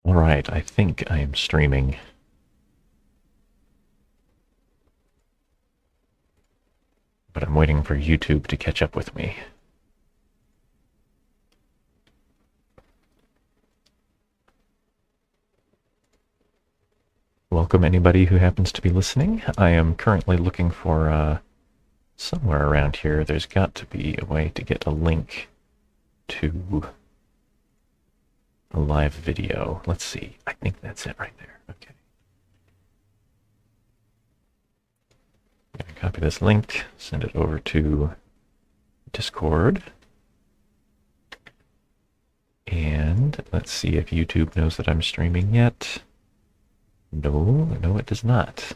Alright, I think I am streaming. But I'm waiting for YouTube to catch up with me. Welcome anybody who happens to be listening. I am currently looking for somewhere around here. There's got to be a way to get a link to a live video. Let's see. I think that's it right there. Okay. I'm going to copy this link, send it over to Discord. And let's see if YouTube knows that I'm streaming yet. No, it does not.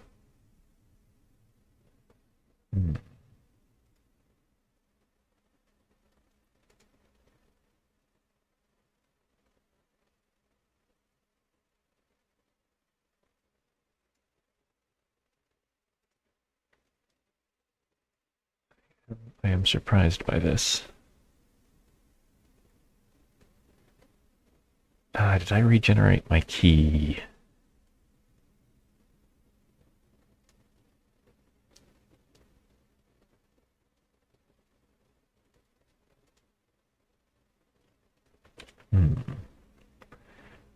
I am surprised by this. Did I regenerate my key?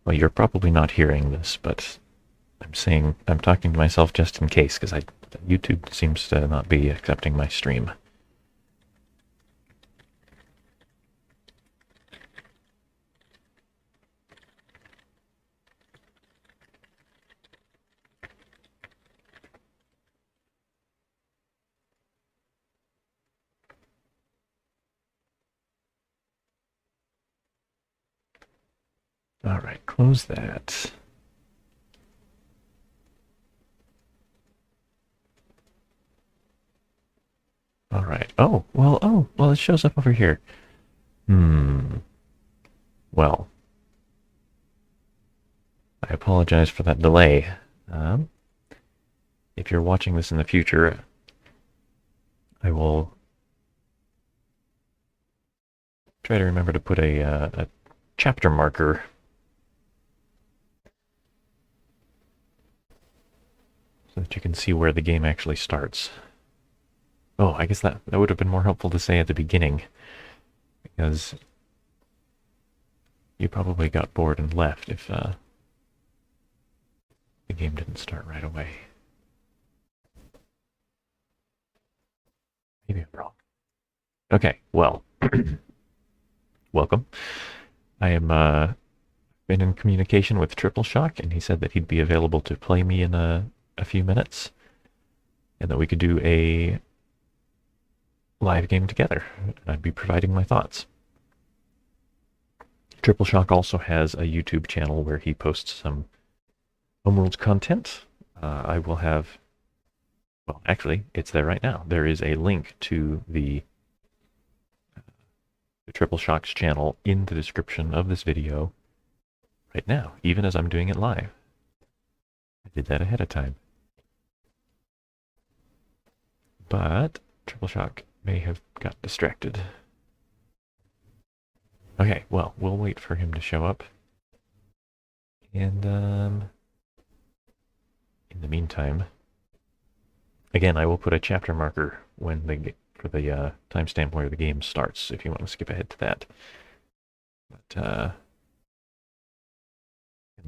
Well, you're probably not hearing this, but I'm talking to myself just in case, because YouTube seems to not be accepting my stream. All right, close that. All right. Oh, well, it shows up over here. Well, I apologize for that delay. If you're watching this in the future, I will try to remember to put a chapter marker so that you can see where the game actually starts. Oh, I guess that would have been more helpful to say at the beginning, because you probably got bored and left if the game didn't start right away. Maybe I'm wrong. Okay, well, welcome. I am been in communication with Tripleshock, and he said that he'd be available to play me in a few minutes, and that we could do a live game together, and I'd be providing my thoughts. Tripleshock also has a YouTube channel where he posts some Homeworlds content. I will have, well, actually, it's there right now. There is a link to the Tripleshock's channel in the description of this video right now, even as I'm doing it live. I did that ahead of time. But Tripleshock may have got distracted. Okay, well, we'll wait for him to show up. And in the meantime, again, I will put a chapter marker for the timestamp where the game starts, if you want to skip ahead to that. But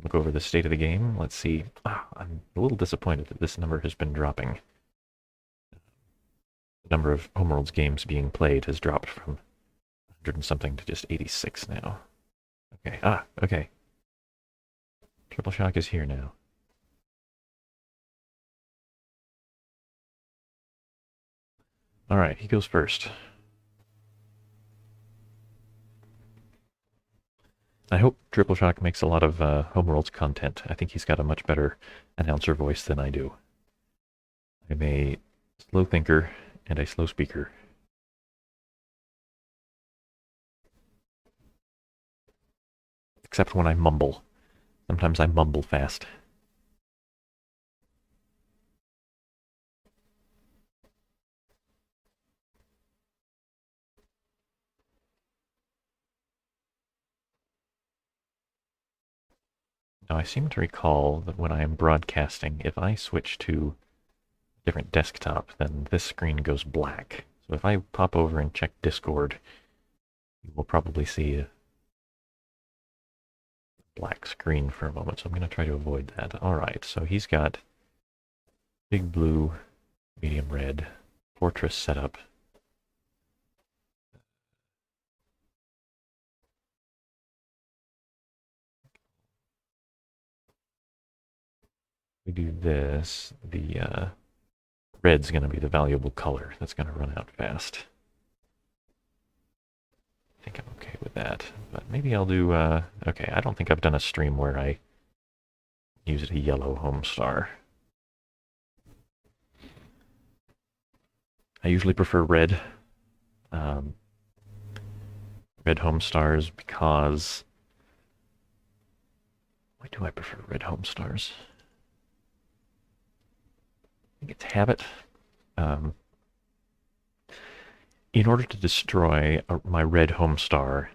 look over the state of the game. Let's see. I'm a little disappointed that this number has been dropping. The number of Homeworlds games being played has dropped from 100 and something to just 86 now. Okay, okay. Tripleshock is here now. Alright, he goes first. I hope Tripleshock makes a lot of Homeworlds content. I think he's got a much better announcer voice than I do. I'm a slow thinker and a slow speaker. Except when I mumble. Sometimes I mumble fast. Now I seem to recall that when I am broadcasting, if I switch to a different desktop, then this screen goes black. So if I pop over and check Discord, you will probably see a black screen for a moment, so I'm going to try to avoid that. Alright, so he's got big blue, medium red, fortress setup. We do this, the red's going to be the valuable color. That's going to run out fast. I think I'm okay with that, but maybe I'll do, okay, I don't think I've done a stream where I used a yellow home star. I usually prefer red. Red home stars because... Why do I prefer red home stars? I think it's habit. In order to destroy my red home star,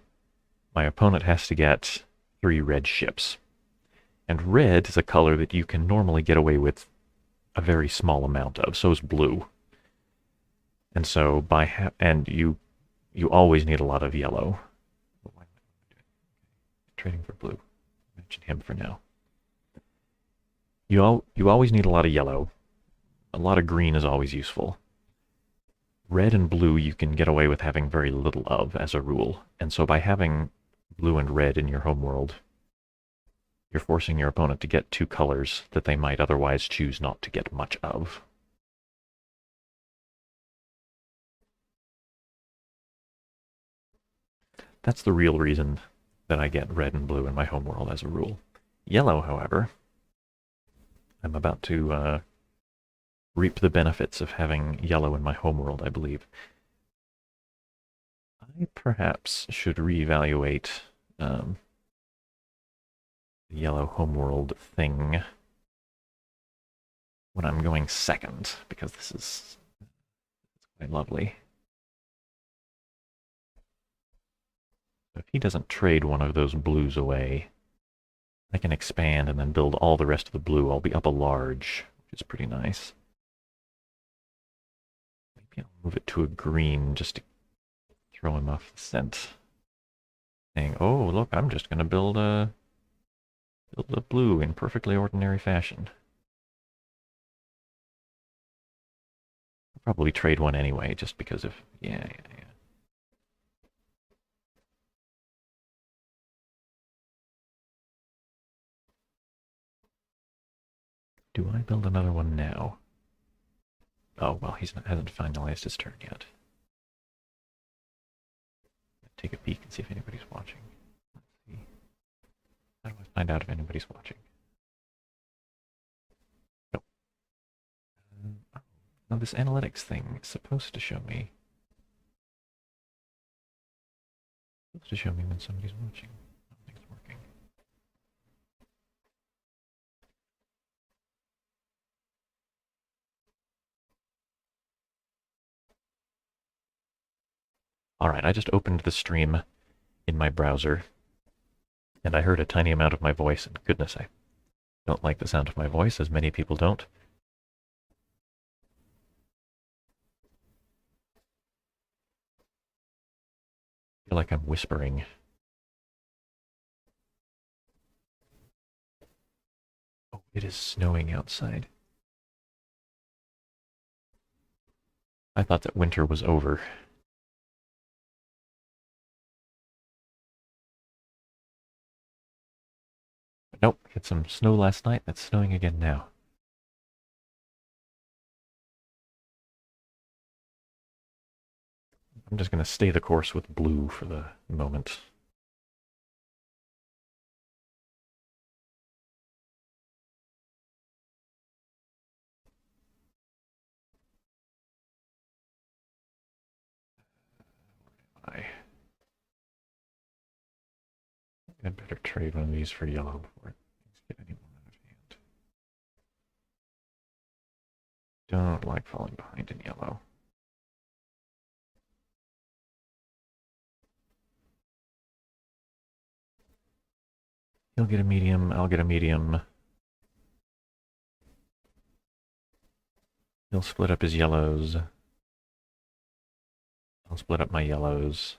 my opponent has to get 3 red ships. And red is a color that you can normally get away with a very small amount of. So is blue. And so you always need a lot of yellow. Trading for blue. Mention him for now. You always need a lot of yellow. A lot of green is always useful. Red and blue you can get away with having very little of as a rule. And so by having blue and red in your homeworld, you're forcing your opponent to get 2 colors that they might otherwise choose not to get much of. That's the real reason that I get red and blue in my homeworld as a rule. Yellow, however, I'm about to reap the benefits of having yellow in my homeworld, I believe. I perhaps should reevaluate the yellow homeworld thing when I'm going second, because this is quite lovely. If he doesn't trade one of those blues away, I can expand and then build all the rest of the blue. I'll be up a large, which is pretty nice. Maybe I'll move it to a green just to throw him off the scent. Saying, oh, look, I'm just going to build a blue in perfectly ordinary fashion. I'll probably trade one anyway, just because of, yeah. Do I build another one now? Oh, well, hasn't finalized his turn yet. Take a peek and see if anybody's watching. Let's see. How do I find out if anybody's watching? Nope. Oh, now this analytics thing is supposed to show me. Supposed to show me when somebody's watching. I don't think it's working. Alright, I just opened the stream in my browser, and I heard a tiny amount of my voice, and goodness, I don't like the sound of my voice, as many people don't. I feel like I'm whispering. Oh, it is snowing outside. I thought that winter was over. Nope, hit some snow last night. That's snowing again now. I'm just going to stay the course with blue for the moment. I'd better trade one of these for yellow before things get any more out of hand. Don't like falling behind in yellow. He'll get a medium, I'll get a medium. He'll split up his yellows. I'll split up my yellows.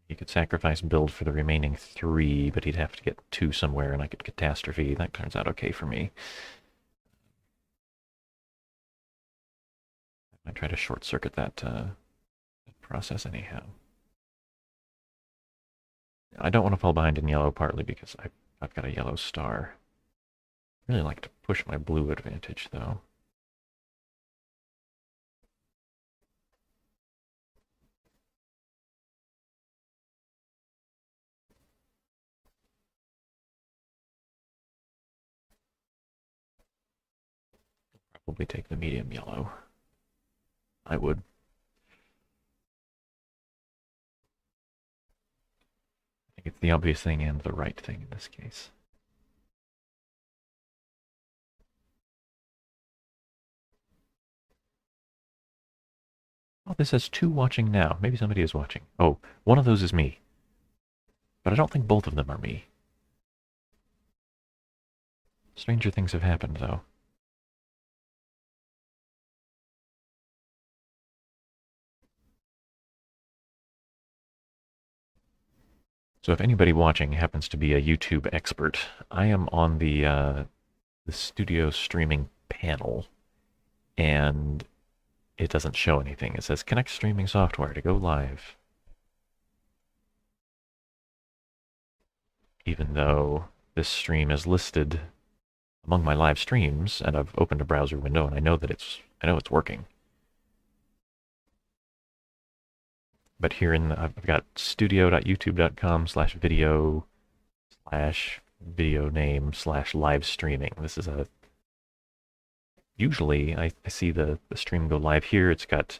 He could sacrifice build for the remaining 3, but he'd have to get 2 somewhere, and I could catastrophe. That turns out okay for me. I might try to short circuit that process anyhow. I don't want to fall behind in yellow, partly because I've got a yellow star. I really like to push my blue advantage, though. Probably take the medium yellow. I would. I think it's the obvious thing and the right thing in this case. Oh, this says 2 watching now. Maybe somebody is watching. Oh, one of those is me. But I don't think both of them are me. Stranger things have happened, though. So if anybody watching happens to be a YouTube expert, I am on the studio streaming panel, and it doesn't show anything. It says connect streaming software to go live. Even though this stream is listed among my live streams, and I've opened a browser window, and I know it's working. But here I've got studio.youtube.com/video/video name/live streaming. This is usually I see the stream go live here. It's got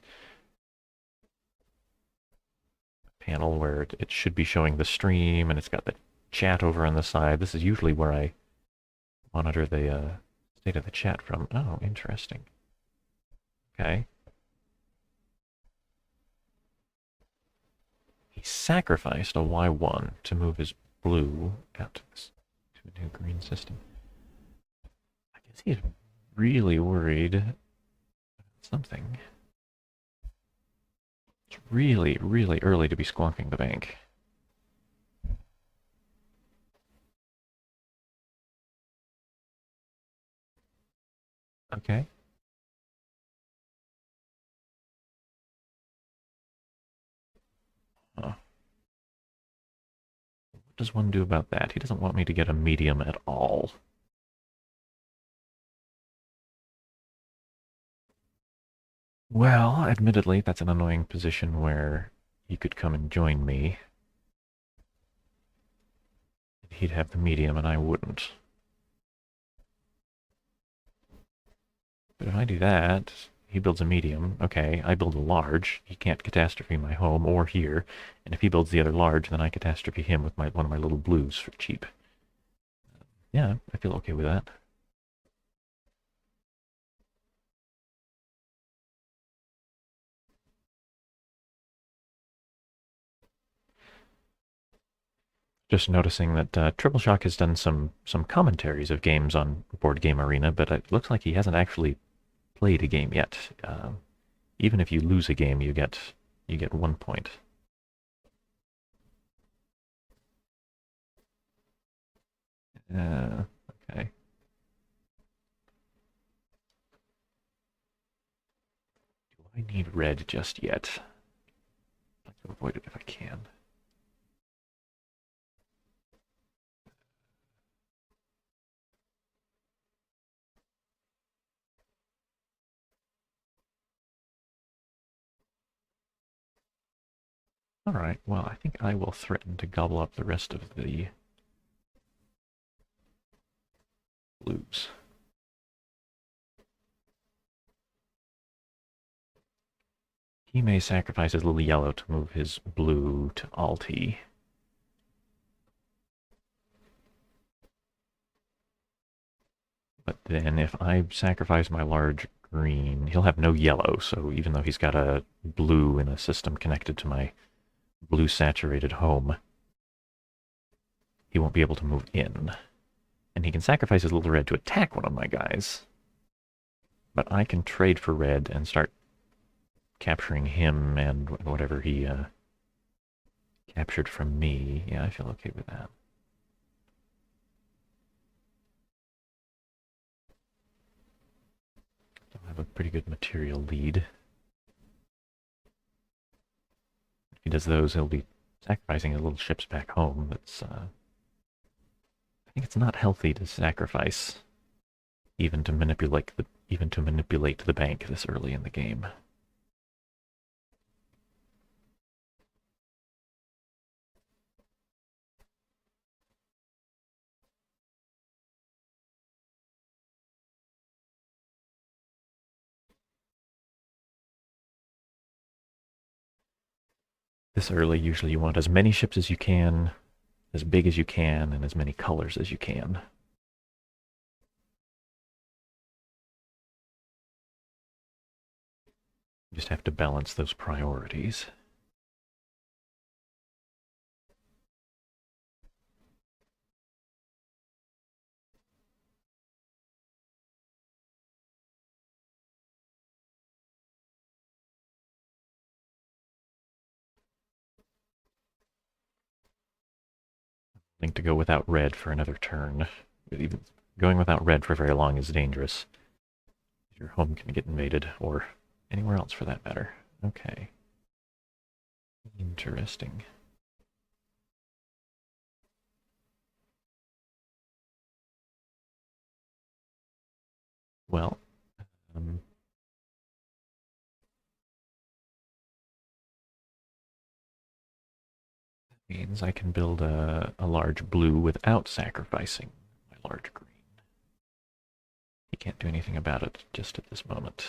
a panel where it should be showing the stream, and it's got the chat over on the side. This is usually where I monitor the state of the chat from. Oh, interesting. Okay. He sacrificed a Y1 to move his blue out to a new green system. I guess he's really worried about something. It's really, really early to be squonking the bank. Okay. What does one do about that? He doesn't want me to get a medium at all. Well, admittedly, that's an annoying position where he could come and join me. He'd have the medium and I wouldn't. But if I do that, he builds a medium. Okay, I build a large. He can't catastrophe my home or here. And if he builds the other large, then I catastrophe him with one of my little blues for cheap. Yeah, I feel okay with that. Just noticing that Tripleshock has done some commentaries of games on Board Game Arena, but it looks like he hasn't actually played a game yet. Even if you lose a game, you get 1 point. Okay. Do I need red just yet? I'd like to avoid it if I can. Alright, well, I think I will threaten to gobble up the rest of the blues. He may sacrifice his little yellow to move his blue to alti. But then if I sacrifice my large green, he'll have no yellow, so even though he's got a blue in a system connected to my blue saturated home, he won't be able to move in. And he can sacrifice his little red to attack one of my guys. But I can trade for red and start capturing him and whatever he captured from me. Yeah, I feel okay with that. I have a pretty good material lead. If he does those, he'll be sacrificing his little ships back home. That's I think it's not healthy to sacrifice even to manipulate the bank this early in the game. This early, usually you want as many ships as you can, as big as you can, and as many colors as you can. You just have to balance those priorities. I think to go without red for another turn. Even going without red for very long is dangerous. Your home can get invaded, or anywhere else for that matter. Okay. Interesting. Well, um, that means I can build a large blue without sacrificing my large green. He can't do anything about it just at this moment.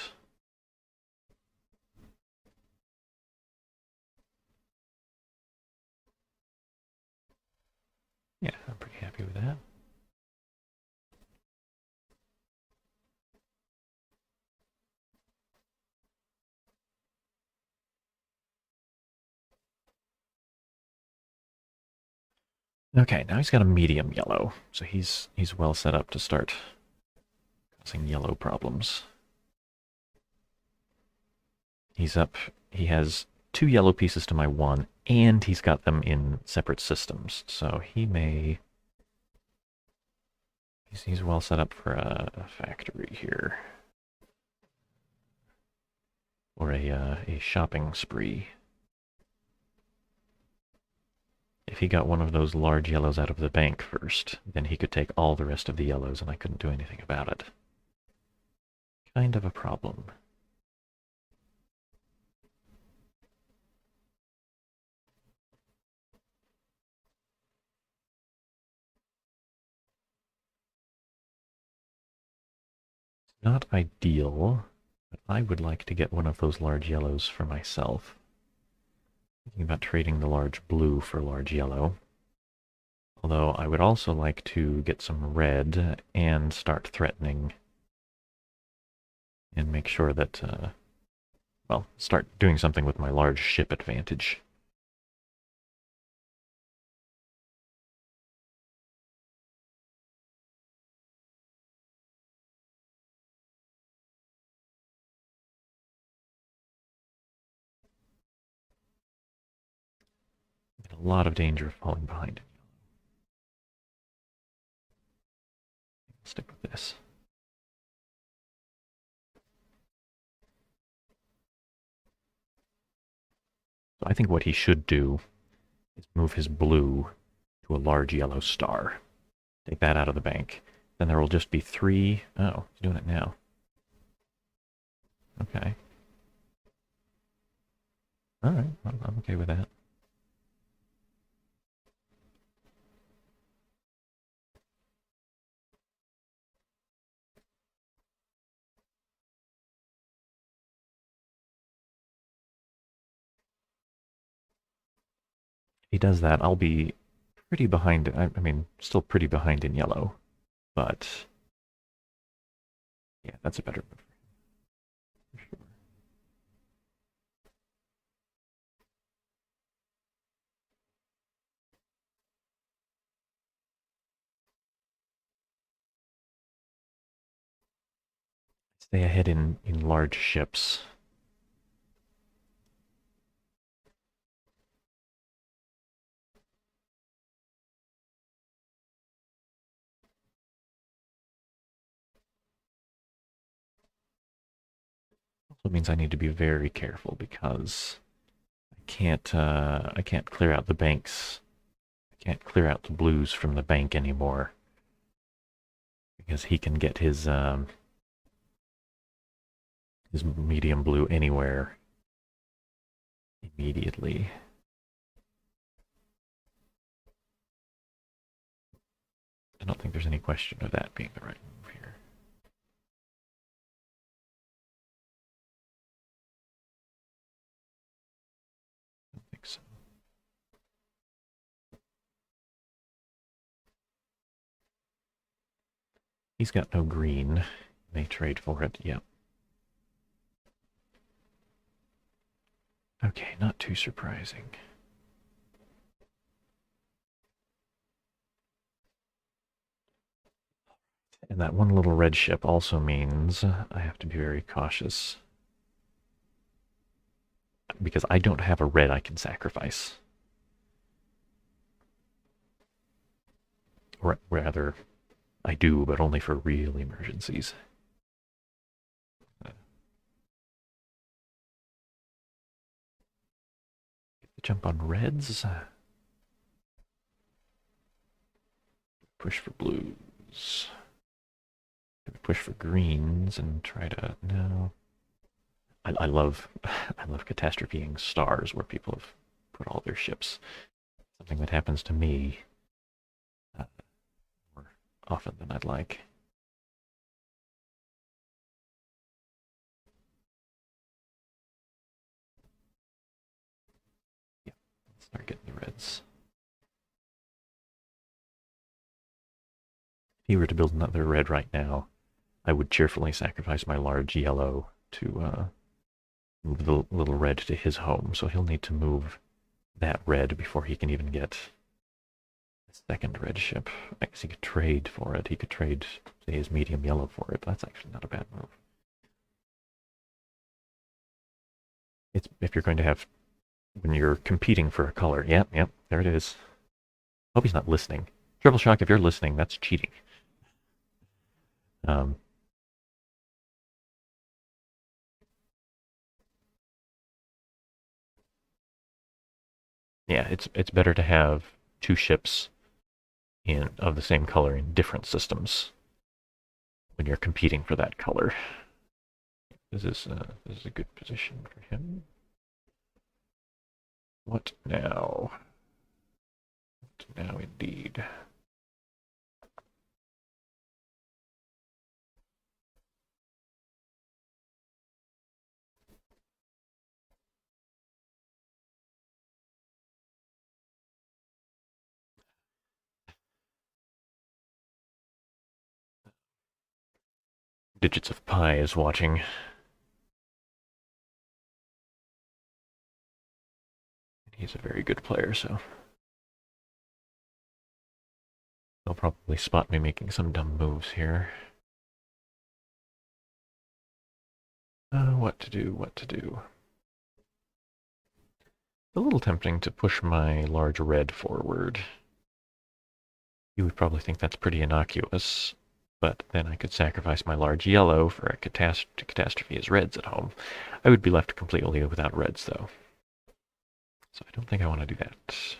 Yeah, I'm pretty happy with that. Okay, now he's got a medium yellow, so he's well set up to start causing yellow problems. He's up. He has 2 yellow pieces to my 1, and he's got them in separate systems, so he may. He's well set up for a factory here, or a shopping spree. If he got one of those large yellows out of the bank first, then he could take all the rest of the yellows, and I couldn't do anything about it. Kind of a problem. Not ideal, but I would like to get one of those large yellows for myself. Thinking about trading the large blue for large yellow. Although I would also like to get some red and start threatening and make sure that, well, start doing something with my large ship advantage. In a lot of danger of falling behind. I'll stick with this. So I think what he should do is move his blue to a large yellow star. Take that out of the bank. Then there will just be 3. Oh, he's doing it now. Okay. Alright, I'm okay with that. If he does that, I'll be pretty behind. I mean, still pretty behind in yellow, but yeah, that's a better move for sure. stay ahead in large ships. Also means I need to be very careful because I can't clear out the banks. I can't clear out the blues from the bank anymore because he can get his medium blue anywhere immediately. I don't think there's any question of that being the right move here. I don't think so. He's got no green. May trade for it. Yep. Okay, not too surprising. And that one little red ship also means I have to be very cautious. Because I don't have a red I can sacrifice. Or rather, I do, but only for real emergencies. Get the jump on reds. Push for blues. Push for greens and try to no. I love I love catastropheing stars where people have put all their ships. Something that happens to me more often than I'd like. Yeah, let's start getting the reds. If he were to build another red right now, I would cheerfully sacrifice my large yellow to move the little red to his home. So he'll need to move that red before he can even get the second red ship. I guess he could trade for it. He could trade, say, his medium yellow for it. But that's actually not a bad move. It's if you're going to have when you're competing for a color. Yep, there it is. Hope he's not listening. Tripleshock, if you're listening, that's cheating. Um, yeah, it's better to have two ships in of the same color in different systems when you're competing for that color. This is a good position for him. What now? What now, indeed. Digits of Pi is watching. He's a very good player, so he'll probably spot me making some dumb moves here. What to do, what to do. A little tempting to push my large red forward. You would probably think that's pretty innocuous, but then I could sacrifice my large yellow for a catastrophe as reds at home. I would be left completely without reds, though. So I don't think I want to do that.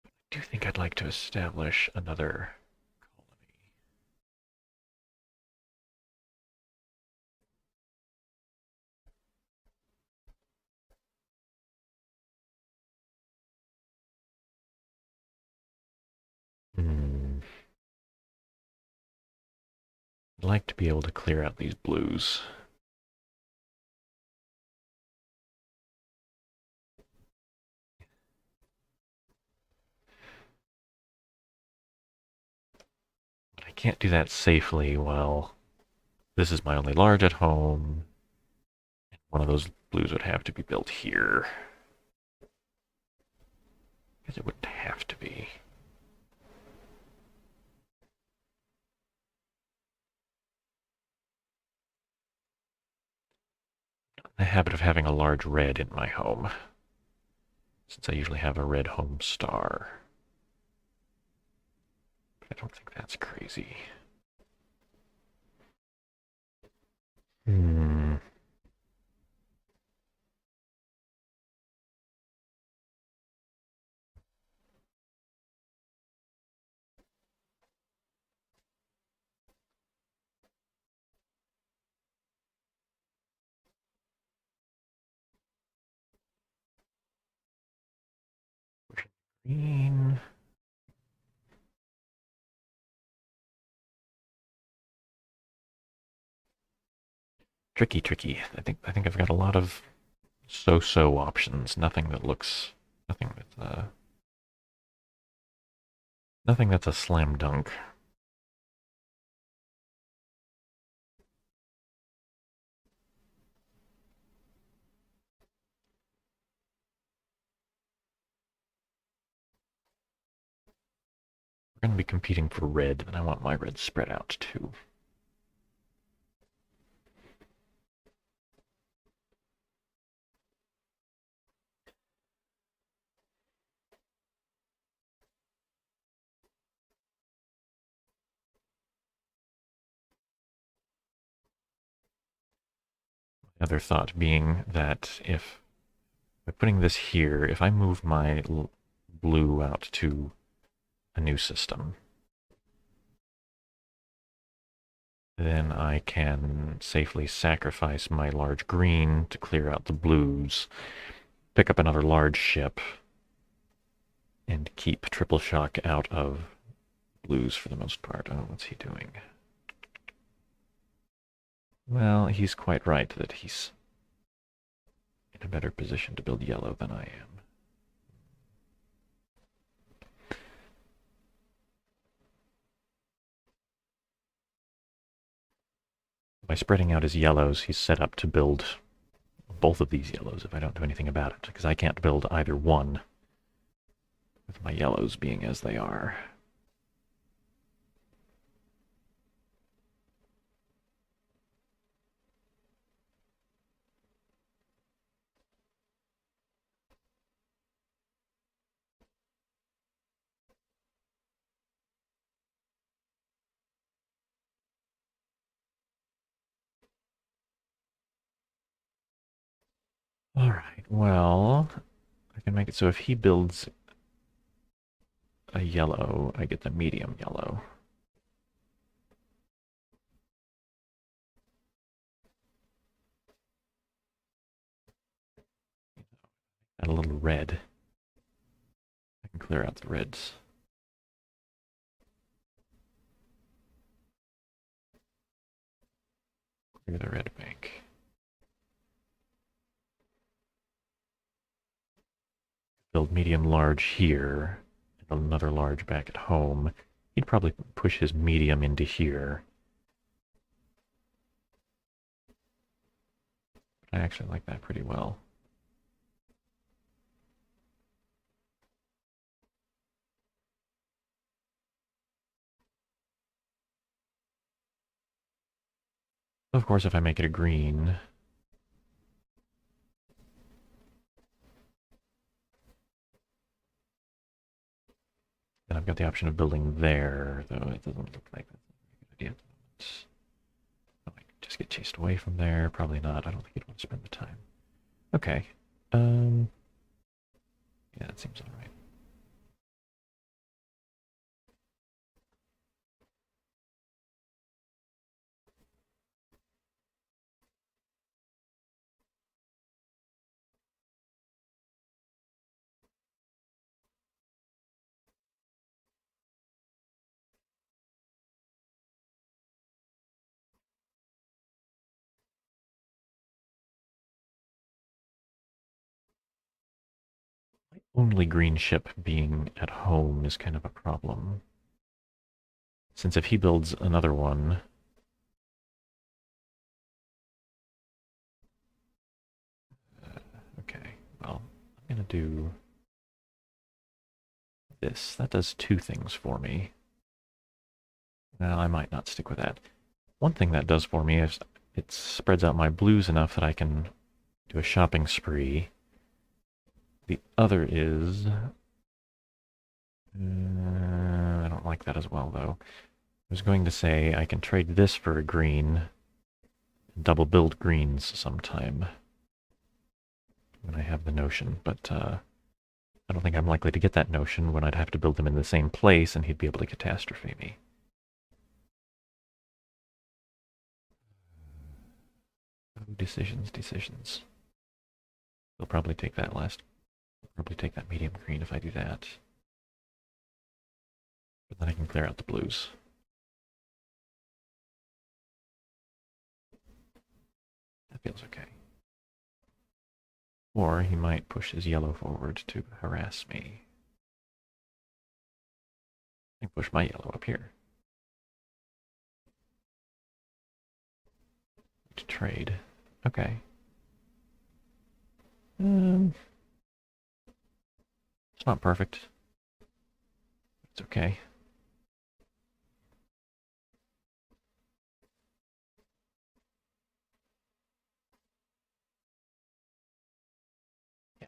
I do think I'd like to establish another colony. I'd like to be able to clear out these blues. But I can't do that safely while this is my only large at home. One of those blues would have to be built here. Because it wouldn't have to be. the habit of having a large red in my home, since I usually have a red home star. I don't think that's crazy. Hmm. Green. Tricky, tricky. I think I've got a lot of so-so options. Nothing that's a slam dunk. We're going to be competing for red, and I want my red spread out too. Other thought being that if by putting this here, if I move my blue out to a new system, then I can safely sacrifice my large green to clear out the blues, pick up another large ship, and keep Tripleshock out of blues for the most part. Oh, what's he doing? Well, he's quite right that he's in a better position to build yellow than I am. By spreading out his yellows, he's set up to build both of these yellows if I don't do anything about it, because I can't build either one with my yellows being as they are. All right, well, I can make it so if he builds a yellow, I get the medium yellow. Add a little red. I can clear out the reds. Clear the red bank. Build medium large here, and another large back at home. He'd probably push his medium into here. I actually like that pretty well. Of course, if I make it a green, then I've got the option of building there, though it doesn't look like that's a good idea. I might just get chased away from there. Probably not. I don't think you'd want to spend the time. Okay. Yeah, that seems all right. Only green ship being at home is kind of a problem. Since if he builds another one, okay, well, I'm gonna do this. That does two things for me. Well, I might not stick with that. One thing that does for me is it spreads out my blues enough that I can do a shopping spree. The other is... I don't like that as well, though. I was going to say I can trade this for a green, double build greens sometime when I have the notion, but I don't think I'm likely to get that notion when I'd have to build them in the same place and he'd be able to catastrophe me. Oh, decisions. He'll probably take that probably take that medium green if I do that. But then I can clear out the blues. That feels okay. Or he might push his yellow forward to harass me. I push my yellow up here. To trade. Okay. It's not perfect. It's okay. Yeah.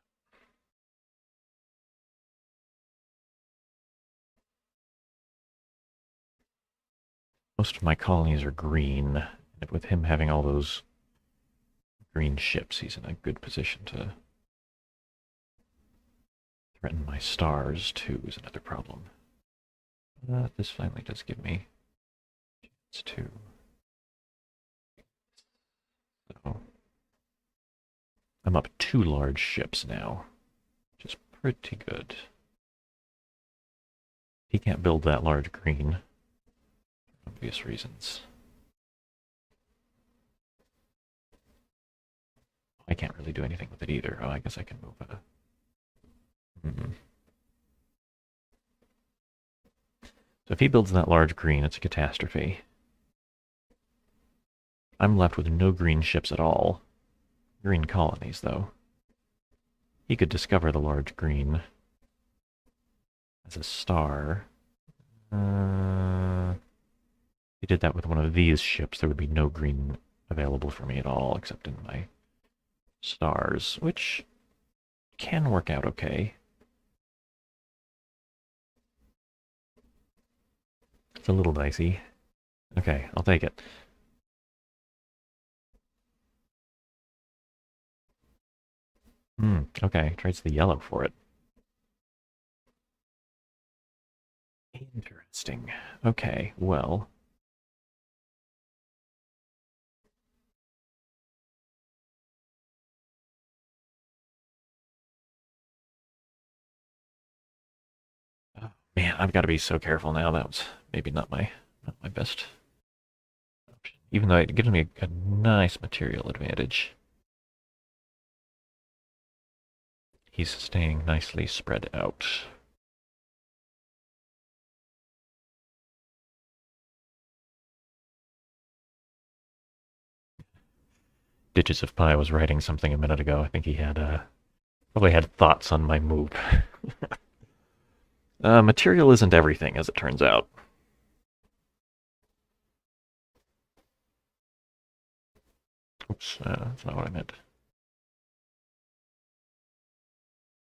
Most of my colonies are green. And with him having all those green ships, he's in a good position to threaten my stars, too, is another problem. This finally does give me a chance to... So, I'm up 2 large ships now, which is pretty good. He can't build that large green, for obvious reasons. I can't really do anything with it either. Oh, I guess I can move it. So if he builds that large green, it's a catastrophe. I'm left with no green ships at all. Green colonies, though. He could discover the large green as a star. If he did that with one of these ships, there would be no green available for me at all, except in my stars, which can work out okay. It's a little dicey. Okay, I'll take it. Okay, trades the yellow for it. Interesting. Okay, well. Oh, man, I've got to be so careful now. That was maybe not my best option. Even though it gives me a nice material advantage. He's staying nicely spread out. Ditches of Pie was writing something a minute ago. I think he had probably had thoughts on my move. Material isn't everything, as it turns out. Oops, that's not what I meant.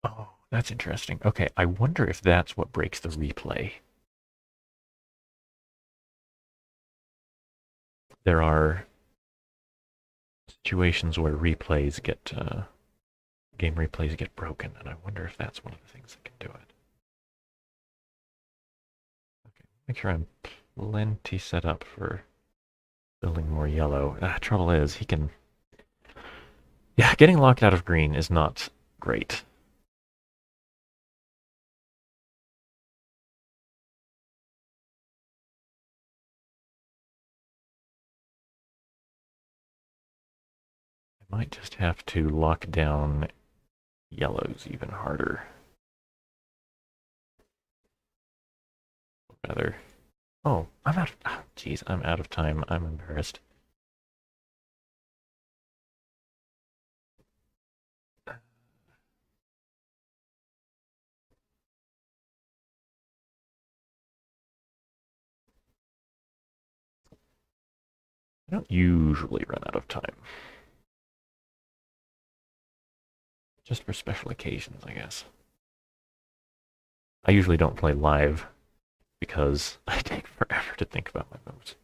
Oh, that's interesting. Okay, I wonder if that's what breaks the replay. There are situations where replays get game replays get broken, and I wonder if that's one of the things that can do it. Okay, make sure I'm plenty set up for building more yellow. Trouble is, he can... Yeah, getting locked out of green is not great. I might just have to lock down yellows even harder. Rather... Oh, I'm out of... Jeez, I'm out of time. I'm embarrassed. I don't usually run out of time. Just for special occasions, I guess. I usually don't play live because I take forever to think about my moves.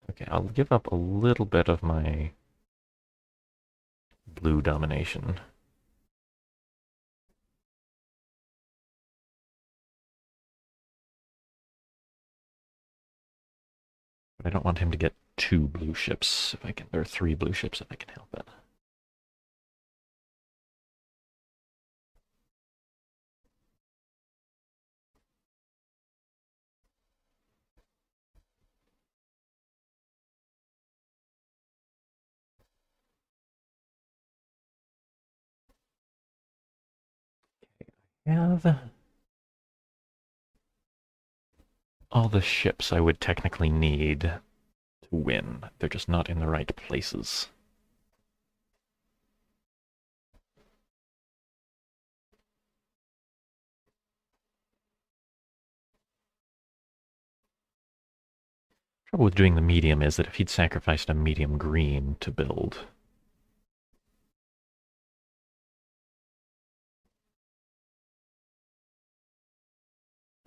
Okay, I'll give up a little bit of my blue domination. But I don't want him to get 2 blue ships if I can, or 3 blue ships if I can help it. Have all the ships I would technically need to win. They're just not in the right places. Trouble with doing the medium is that if he'd sacrificed a medium green to build,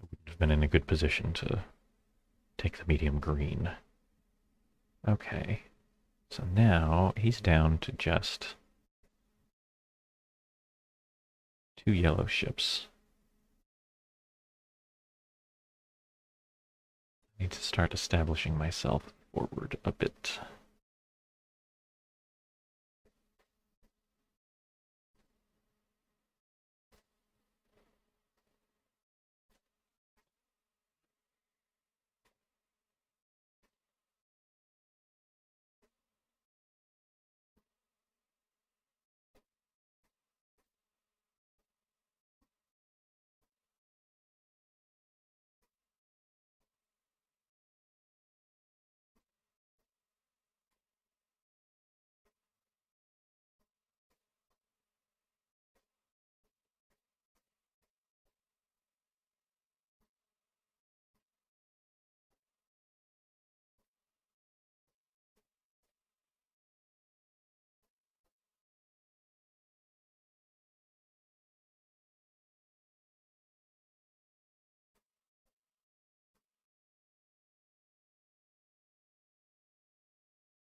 I wouldn't have been in a good position to take the medium green. Okay, so now he's down to just 2 yellow ships. I need to start establishing myself forward a bit.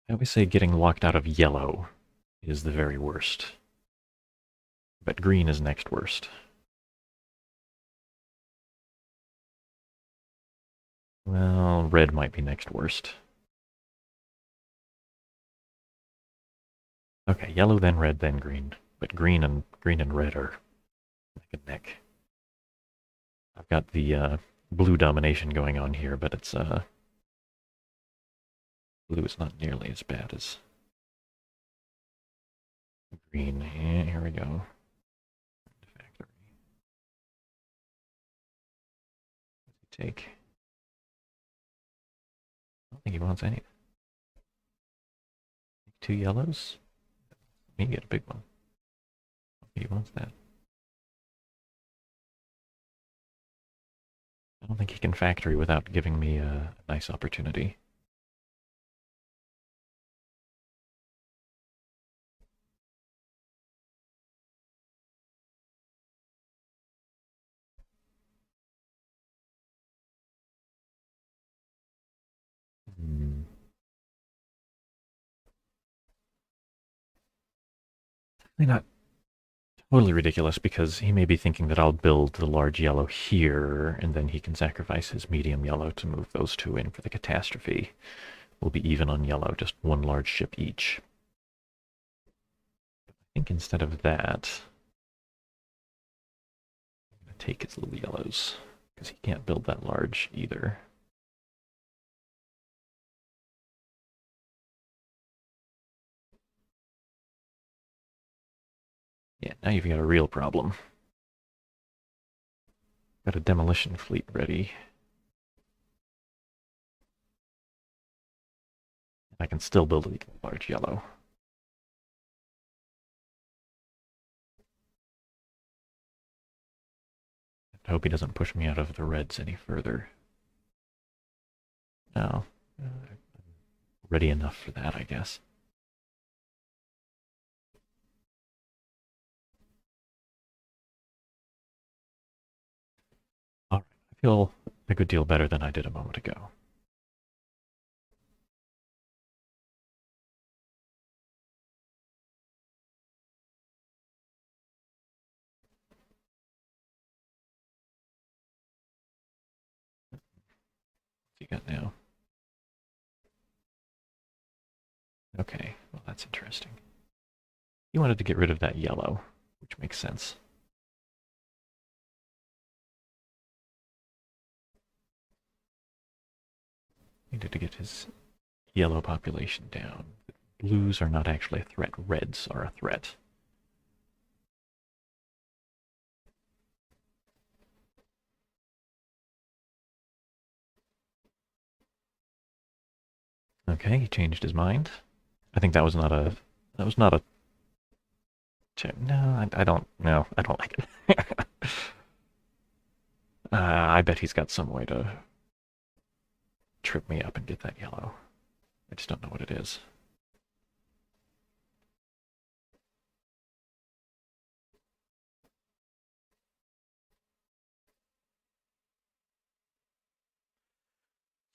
I always say getting locked out of yellow is the very worst. But green is next worst. Well, red might be next worst. Okay, yellow, then red, then green. But green and red are neck and neck. I've got the blue domination going on here, but it's blue is not nearly as bad as green. Yeah, here we go. Factory. What does he take? I don't think he wants any. 2 yellows? Me get a big one. He wants that. I don't think he can factory without giving me a nice opportunity. Hmm. Not totally ridiculous because he may be thinking that I'll build the large yellow here and then he can sacrifice his medium yellow to move those 2 in for the catastrophe. We'll be even on yellow, just 1 large ship each. I think instead of that, I'm going to take his little yellows because he can't build that large either. Yeah, now you've got a real problem. Got a demolition fleet ready. I can still build a large yellow. I hope he doesn't push me out of the reds any further. No. Ready enough for that, I guess. All right. I feel a good deal better than I did a moment ago. What's he got now? Okay, well, that's interesting. He wanted to get rid of that yellow, which makes sense. Needed to get his yellow population down. Blues are not actually a threat, reds are a threat. Okay, he changed his mind. I think that was not a. That was not a. No, I don't. No, I don't like it. I bet he's got some way to trip me up and get that yellow. I just don't know what it is.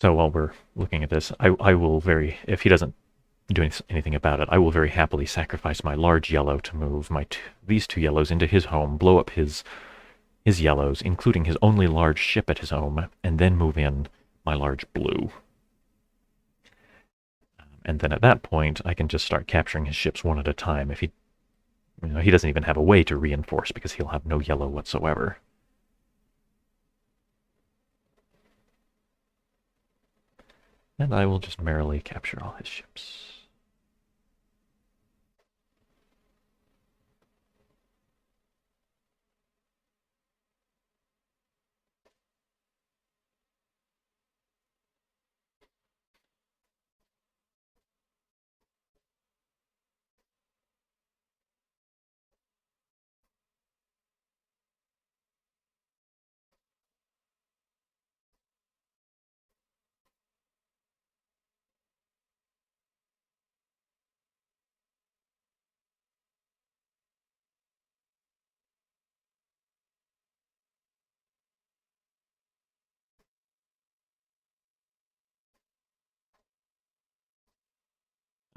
So while we're looking at this, I will very, if he doesn't do anything about it, I will very happily sacrifice my large yellow to move these two yellows into his home, blow up his yellows, including his only large ship at his home, and then move in my large blue. And then at that point, I can just start capturing his ships one at a time. If he doesn't even have a way to reinforce because he'll have no yellow whatsoever. And I will just merrily capture all his ships.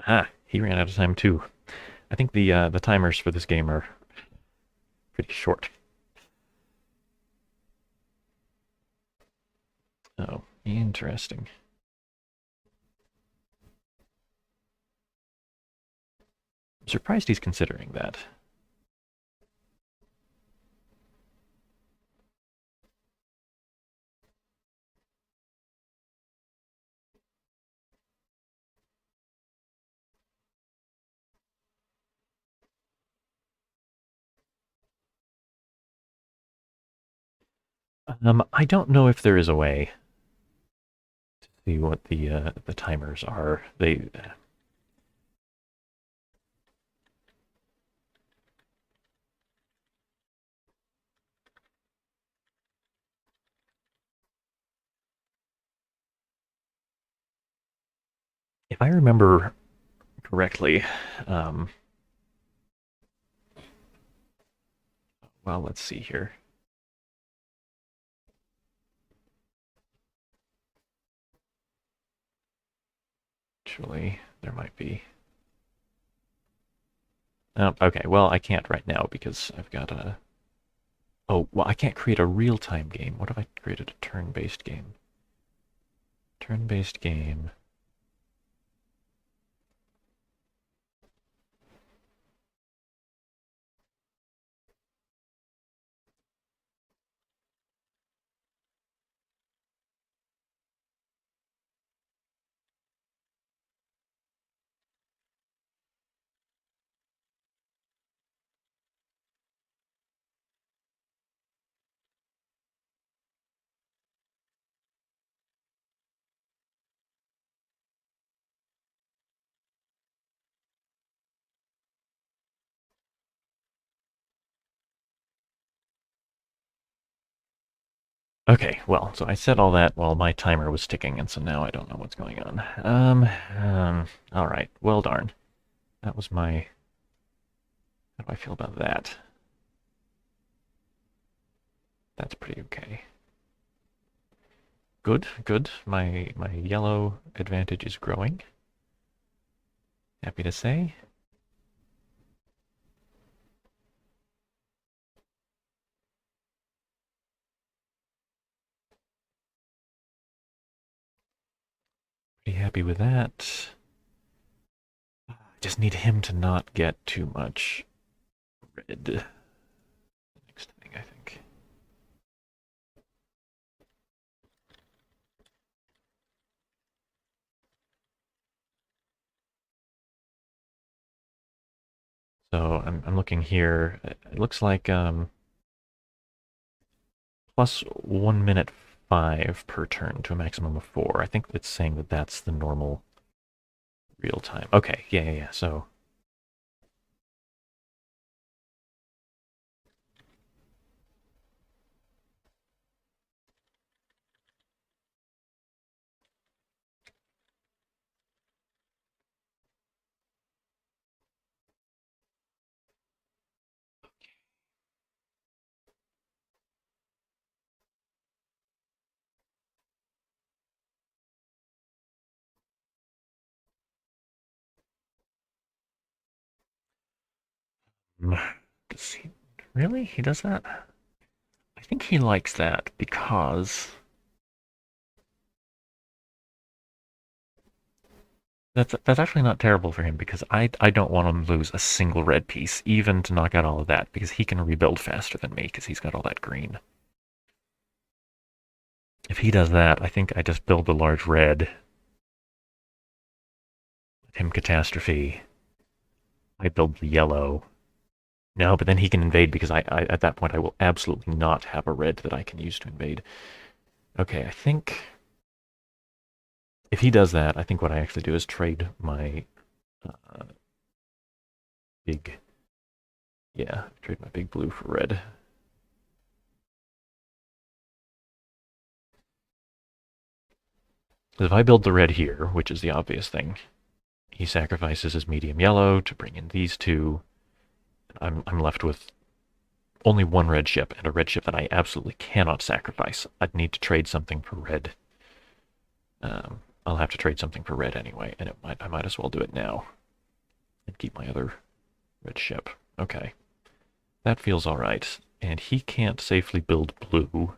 Aha, he ran out of time too. I think the timers for this game are pretty short. Oh, interesting. I'm surprised he's considering that. I don't know if there is a way to see what the timers are. If I remember correctly, um, well, let's see here. Actually, there might be. Oh, okay, well, I can't right now because I've got a. Oh, well, I can't create a real-time game. What if I created a turn-based game? Turn-based game. Okay, well, so I said all that while my timer was ticking, and so now I don't know what's going on. All right. Well, darn. That was my... How do I feel about that? That's pretty okay. Good, good. My yellow advantage is growing. Happy to say. Pretty happy with that. Just need him to not get too much red. Next thing, I think. So I'm looking here. It looks like plus 1 minute 5 per turn to a maximum of 4. I think it's saying that that's the normal real time. Okay, yeah. So does he really? He does that? I think he likes that because that's actually not terrible for him because I don't want him to lose a single red piece, even to knock out all of that, because he can rebuild faster than me because he's got all that green. If he does that, I think I just build a large red, let him catastrophe. I build the yellow. No, but then he can invade because I at that point I will absolutely not have a red that I can use to invade. Okay, I think if he does that, I think what I actually do is trade my uh, big, yeah, trade my big blue for red. If I build the red here, which is the obvious thing, he sacrifices his medium yellow to bring in these two. I'm left with only one red ship and a red ship that I absolutely cannot sacrifice. I'd need to trade something for red. I'll have to trade something for red anyway, and I might as well do it now and keep my other red ship. Okay, that feels all right. And he can't safely build blue.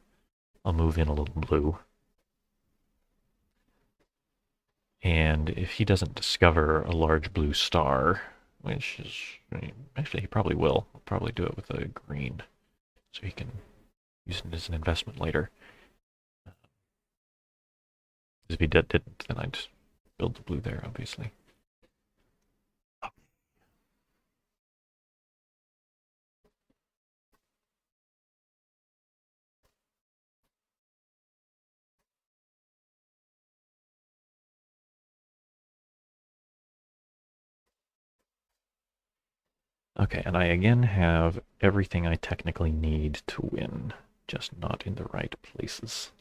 I'll move in a little blue. And if he doesn't discover a large blue star, which is, actually he probably will. He'll probably do it with a green, so he can use it as an investment later. If he didn't, then I'd build the blue there, obviously. Okay, and I again have everything I technically need to win, just not in the right places.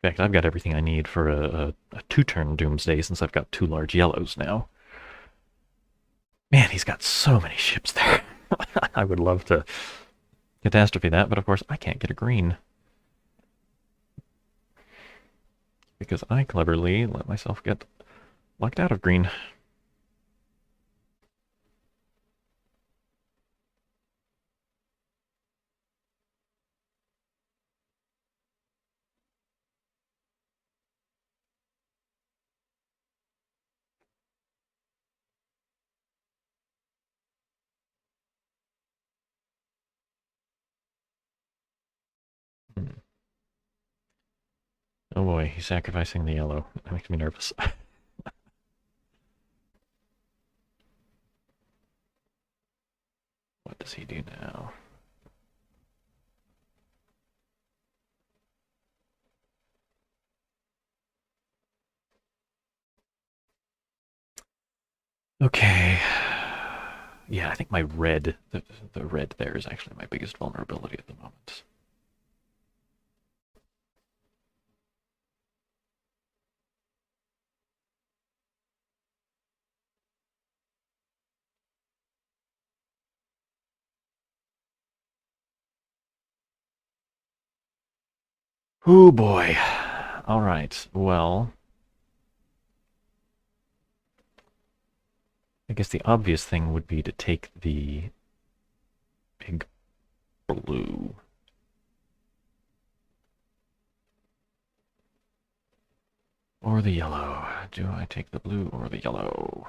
In fact, I've got everything I need for a two-turn Doomsday since I've got two large yellows now. Man, he's got so many ships there. I would love to catastrophe that, but of course I can't get a green. Because I cleverly let myself get locked out of green. Hmm. Oh boy, he's sacrificing the yellow. That makes me nervous. What does he do now? Okay. Yeah, I think my red, the red there is actually my biggest vulnerability at the moment. Oh boy. All right. Well, I guess the obvious thing would be to take the big blue. Or the yellow. Do I take the blue or the yellow?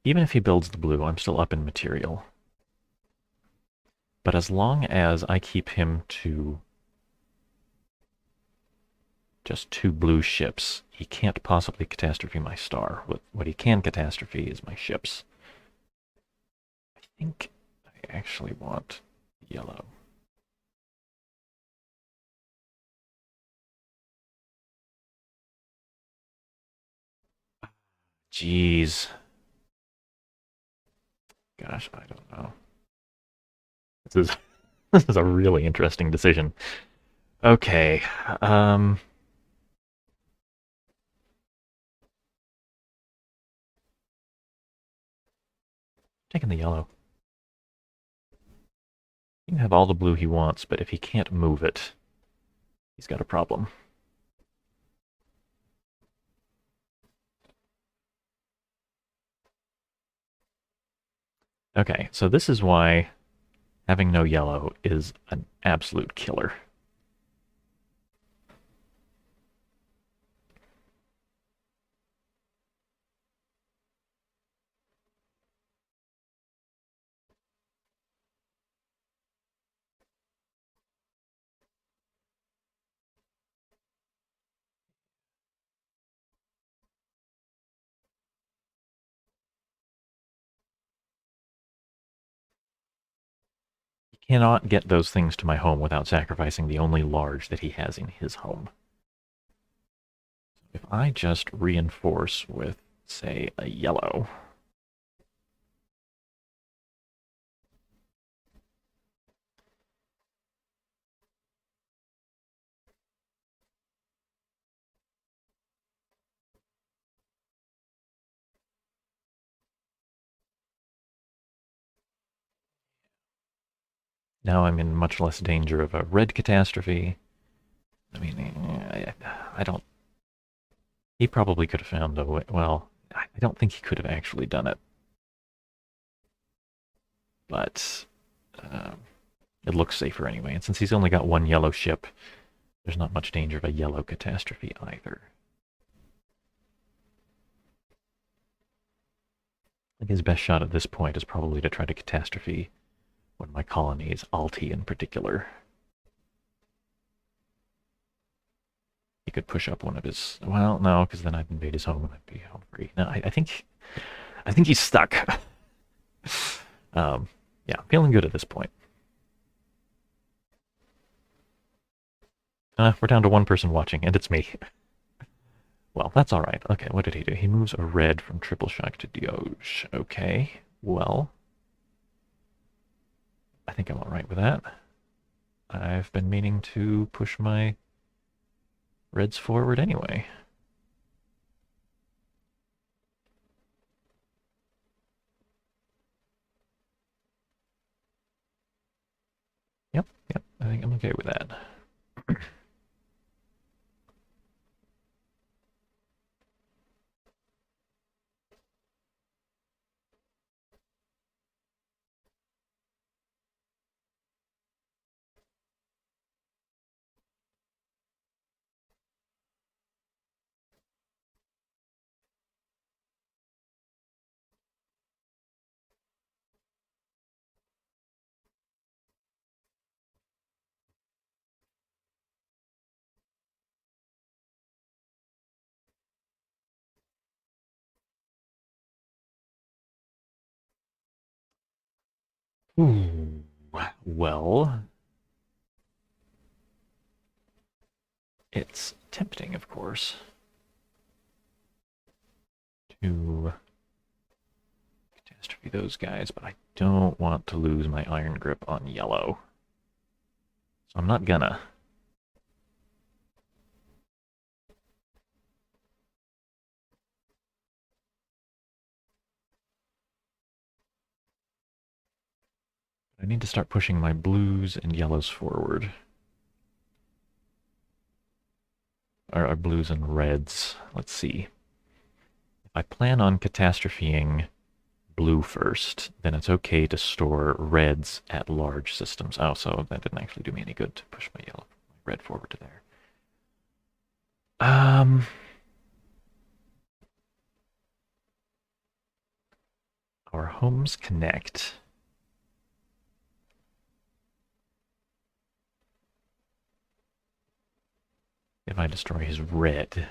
Even if he builds the blue, I'm still up in material. But as long as I keep him to just two blue ships, he can't possibly catastrophe my star. What he can catastrophe is my ships. I think I actually want yellow. Jeez. Gosh, I don't know. This is this is a really interesting decision. Okay. Um Taking the yellow. He can have all the blue he wants, but if he can't move it, he's got a problem. Okay, so this is why having no yellow is an absolute killer. He cannot get those things to my home without sacrificing the only large that he has in his home. If I just reinforce with, say, a yellow, now I'm in much less danger of a red catastrophe. I mean, I don't. He probably could have found a way. Well, I don't think he could have actually done it, but um, it looks safer anyway. And since he's only got one yellow ship, there's not much danger of a yellow catastrophe either. I think his best shot at this point is probably to try to catastrophe one of my colonies, Alti in particular. He could push up one of his. Well, no, because then I'd invade his home and I'd be home free. No, I think he's stuck. um, yeah, feeling good at this point. We're down to one person watching, and it's me. Well, that's all right. Okay, what did he do? He moves a red from Tripleshock to Doge. Okay, well, I think I'm all right with that. I've been meaning to push my reds forward anyway. Yep, yep, I think I'm okay with that. Ooh, well, it's tempting, of course. to catastrophe those guys, but I don't want to lose my iron grip on yellow. So I'm not gonna. I need to start pushing my blues and yellows forward. Or blues and reds. Let's see. If I plan on catastropheing blue first, then it's okay to store reds at large systems. Oh, so that didn't actually do me any good to push my red forward to there. Our homes connect. If I destroy his red,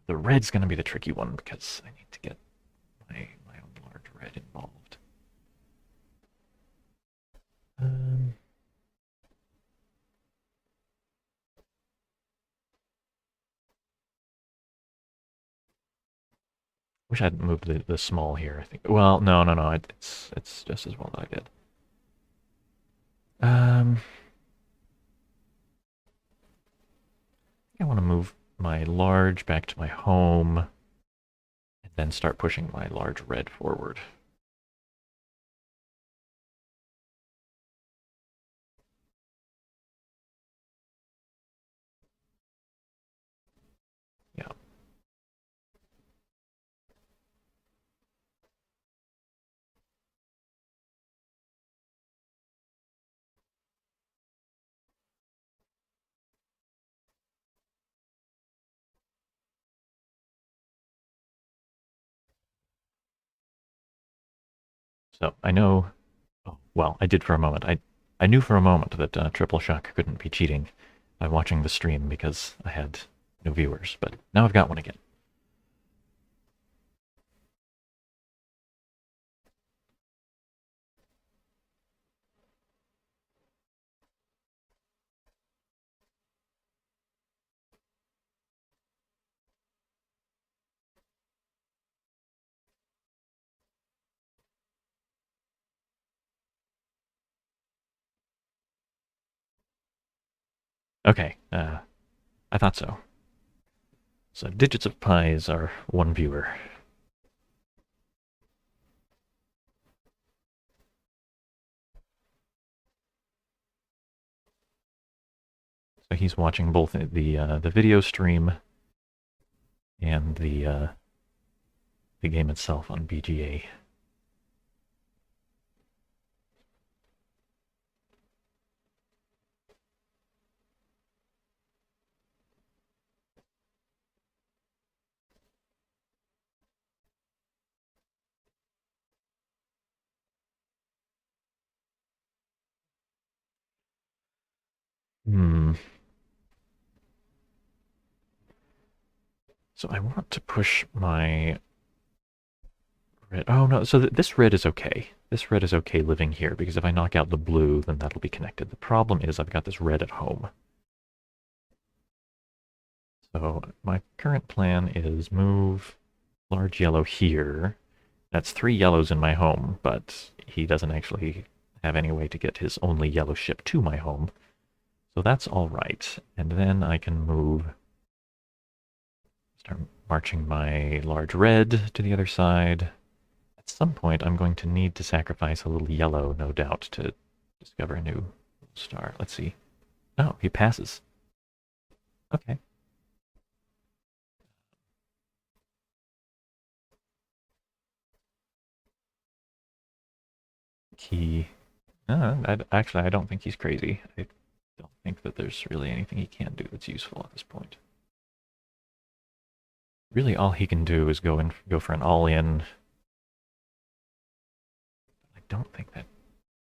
the red's going to be the tricky one because I need to get my own large red involved. Wish I'd moved the small here. I think. Well, no. It's just as well that I did. I want to move my large back to my home, and then start pushing my large red forward. Yeah. So I know. Oh, well, I did for a moment. I knew for a moment that Tripleshock couldn't be cheating by watching the stream because I had no viewers, but now I've got one again. Okay, I thought so. So digits of pies are one viewer. So he's watching both the video stream and the game itself on BGA. Hmm. So I want to push my red. Oh no, so this red is okay. This red is okay living here because if I knock out the blue, then that'll be connected. The problem is I've got this red at home. So my current plan is move large yellow here. That's 3 yellows in my home, but he doesn't actually have any way to get his only yellow ship to my home. So that's all right. And then I can start marching my large red to the other side. At some point, I'm going to need to sacrifice a little yellow, no doubt, to discover a new star. Let's see. Oh, he passes. Okay. He... actually, I don't think he's crazy. I don't think that there's really anything he can do that's useful at this point. Really, all he can do is go for an all-in. I don't think that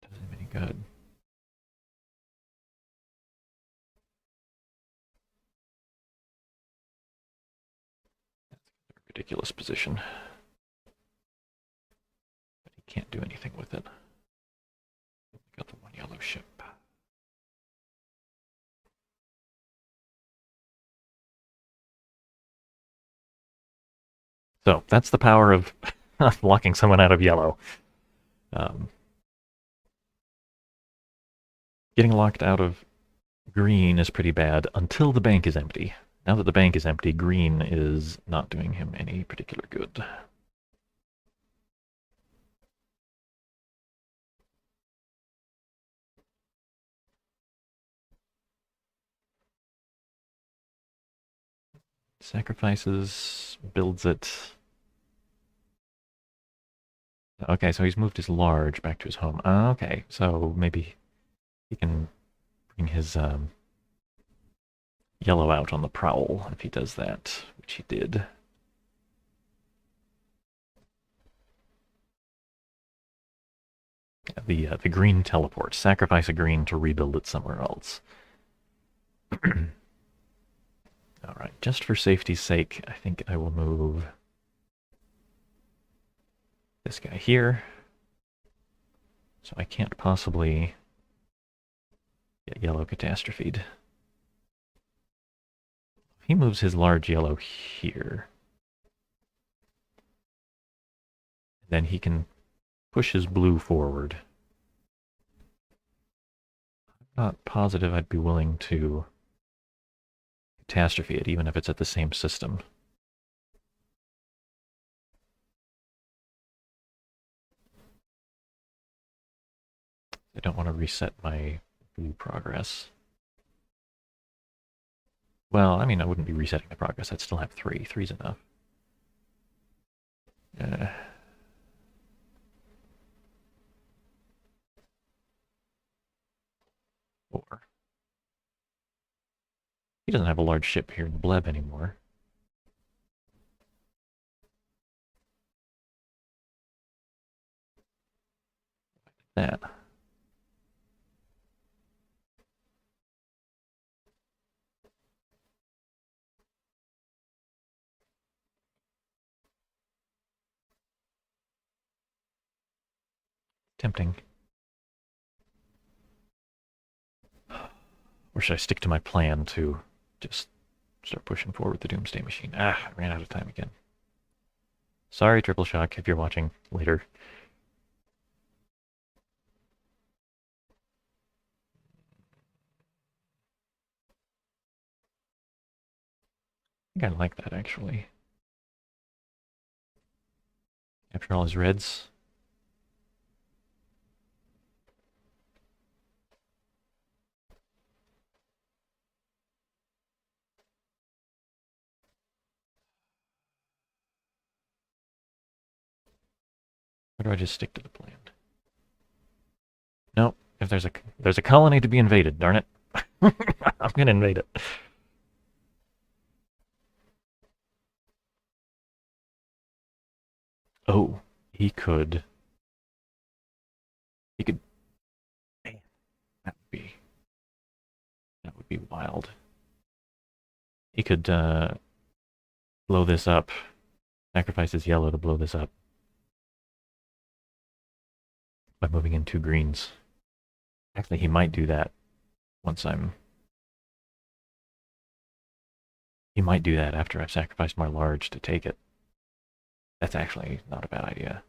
does him any good. That's a ridiculous position. But he can't do anything with it. Got the one yellow ship. So that's the power of locking someone out of yellow. Um, Getting locked out of green is pretty bad until the bank is empty. Now that the bank is empty, green is not doing him any particular good. Sacrifices, builds it. Okay, so he's moved his large back to his home. Okay, so maybe he can bring his yellow out on the prowl if he does that, which he did. The green teleport. Sacrifice a green to rebuild it somewhere else. All right, just for safety's sake, I think I will move this guy here. So I can't possibly get yellow catastrophed. He moves his large yellow here. Then he can push his blue forward. I'm not positive I'd be willing to catastrophe it, even if it's at the same system. I don't want to reset my blue progress. Well, I mean, I wouldn't be resetting the progress. I'd still have 3. 3's enough. Uh, 4. He doesn't have a large ship here in Bleb anymore. That. Tempting. Or should I stick to my plan to just start pushing forward the Doomsday Machine? I ran out of time again. Sorry, Tripleshock, if you're watching later. I think I like that, actually. After all his reds. Or do I just stick to the plan? Nope. If there's a colony to be invaded, darn it. I'm gonna invade it. Oh, he could. He could. Man, that would be. That would be wild. He could blow this up. Sacrifice his yellow to blow this up by moving in 2 greens. Actually, he might do that once I'm. He might do that after I've sacrificed my large to take it. That's actually not a bad idea.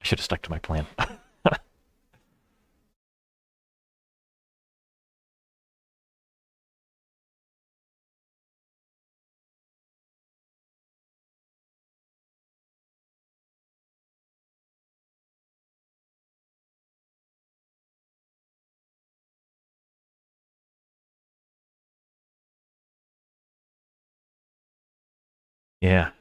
I should have stuck to my plan. Yeah.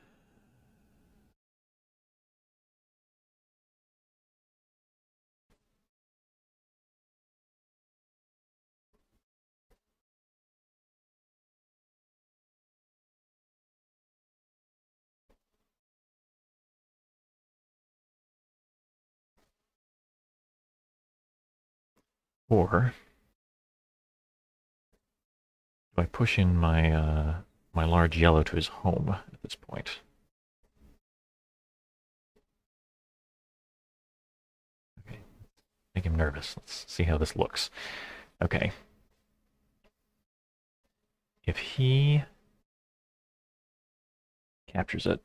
Or do I push in my large yellow to his home at this point? Okay. Make him nervous. Let's see how this looks. Okay. If he captures it,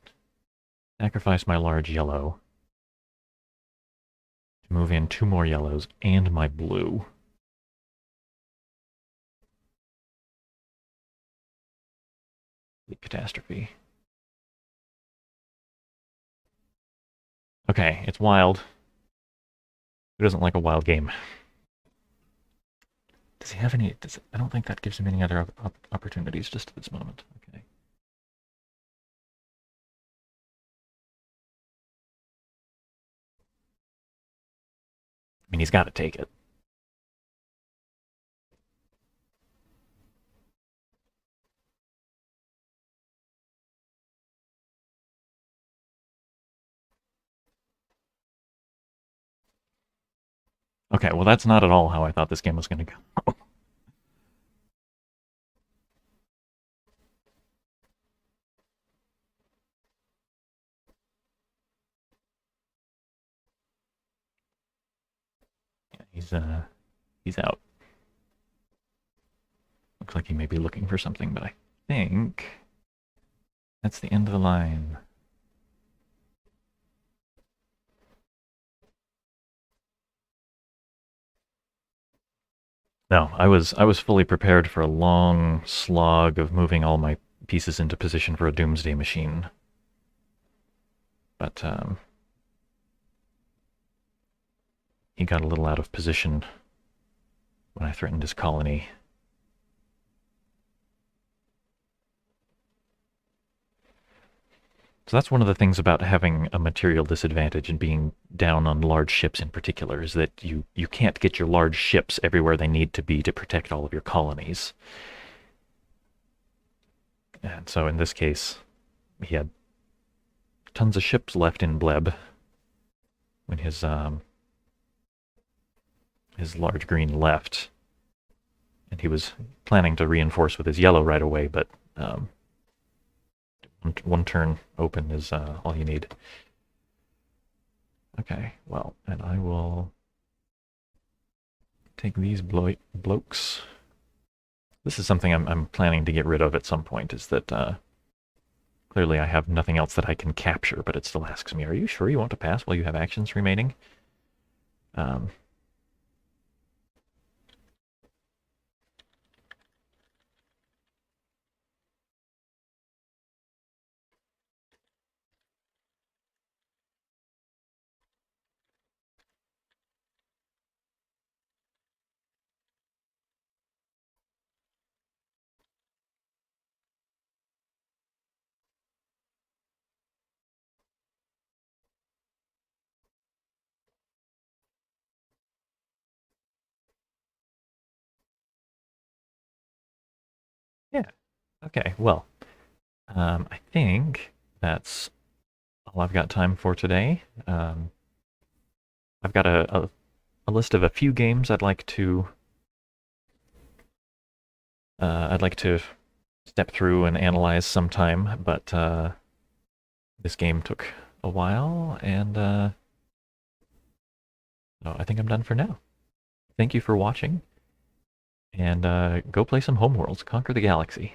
sacrifice my large yellow to move in 2 more yellows and my blue. Catastrophe. Okay, it's wild. Who doesn't like a wild game? Does he have any? I don't think that gives him any other opportunities just at this moment. Okay. I mean, he's got to take it. Okay, well, that's not at all how I thought this game was going to go. He's out. Looks like he may be looking for something, but I think that's the end of the line. No, I was fully prepared for a long slog of moving all my pieces into position for a doomsday machine. But he got a little out of position when I threatened his colony. So that's one of the things about having a material disadvantage and being down on large ships in particular, is that you can't get your large ships everywhere they need to be to protect all of your colonies. And so in this case, he had tons of ships left in Bleb when his large green left, and he was planning to reinforce with his yellow right away, but one turn open is all you need. Okay, well, and I will take these blokes. This is something I'm planning to get rid of at some point, is that clearly I have nothing else that I can capture, but it still asks me, are you sure you want to pass while you have actions remaining? Yeah. Okay, well, I think that's all I've got time for today. I've got a list of a few games I'd like to step through and analyze sometime, but this game took a while, and so I think I'm done for now. Thank you for watching, and go play some Homeworlds, conquer the galaxy.